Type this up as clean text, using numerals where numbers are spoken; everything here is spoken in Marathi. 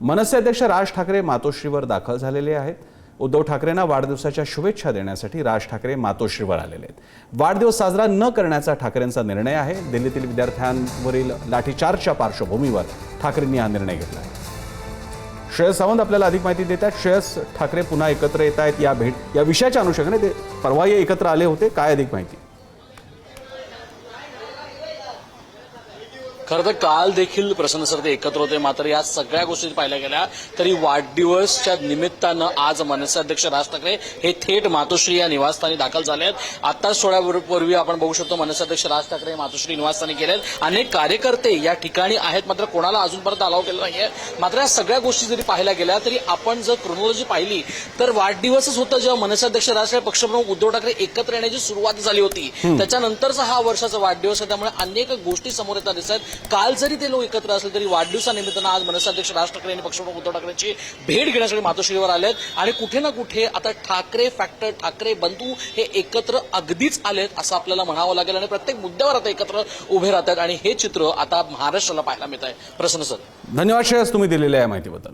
मनसे अध्यक्ष राज ठाकरे मातोश्रीवर दाखल झालेले आहेत। उद्धव ठाकरेंना वाढदिवसाच्या शुभेच्छा देण्यासाठी राज ठाकरे मातोश्रीवर आलेले आहेत। वाढदिवस साजरा न करण्याचा ठाकरेंचा निर्णय आहे। दिल्लीतील विद्यार्थ्यांवरील लाठीचार्जच्या पार्श्वभूमीवर ठाकरेंनी हा निर्णय घेतला आहे। श्रेयस सावंत आपल्याला अधिक माहिती देतात। श्रेयस, ठाकरे पुन्हा एकत्र येत आहेत या विषयाच्या अनुषंगाने ते परवाही एकत्र आले होते, काय अधिक माहिती? खरं तर काल देखील प्रसन्न सर ते एकत्र होते, मात्र या सगळ्या गोष्टी पाहिल्या गेल्या तरी वाढदिवसच्या निमित्तानं आज मनसे अध्यक्ष राज ठाकरे हे थेट मातोश्री या निवासस्थानी दाखल झाले आहेत। आताच थोड्यापूर्वी आपण बघू शकतो मनसे अध्यक्ष राज ठाकरे मातोश्री निवासस्थानी गेलेत। अनेक कार्यकर्ते या ठिकाणी आहेत, मात्र कोणाला अजूनपर्यंत अलाव केलं नाहीये। मात्र या सगळ्या गोष्टी जरी पाहिल्या गेल्या तरी आपण जर क्रोनॉलॉजी पाहिली तर वाढदिवसच होतं जेव्हा मनसे अध्यक्ष राज ठाकरे पक्षप्रमुख उद्धव ठाकरे एकत्र येण्याची सुरुवात झाली होती। त्याच्यानंतरचा हा वर्षाचा वाढदिवस आहे, त्यामुळे अनेक गोष्टी समोर येतात दिसत आहेत। काल जरी ते लोक एकत्र असले तरी वाढदिवसानिमित्तानं आज मनसे अध्यक्ष राज ठाकरे यांनी पक्षप्रमुख उद्धव ठाकरेंची भेट घेण्यासाठी मातोश्रीवर आलेत आणि कुठे ना कुठे आता ठाकरे फॅक्टर, ठाकरे बंधू हे एकत्र अगदीच आलेत असं आपल्याला म्हणावं लागेल आणि प्रत्येक मुद्द्यावर आता एकत्र उभे राहतात आणि हे चित्र आता महाराष्ट्राला पाहायला मिळत आहे। प्रसन्न सर, धन्यवाद श्रेयस, तुम्ही दिलेल्या या माहितीबद्दल।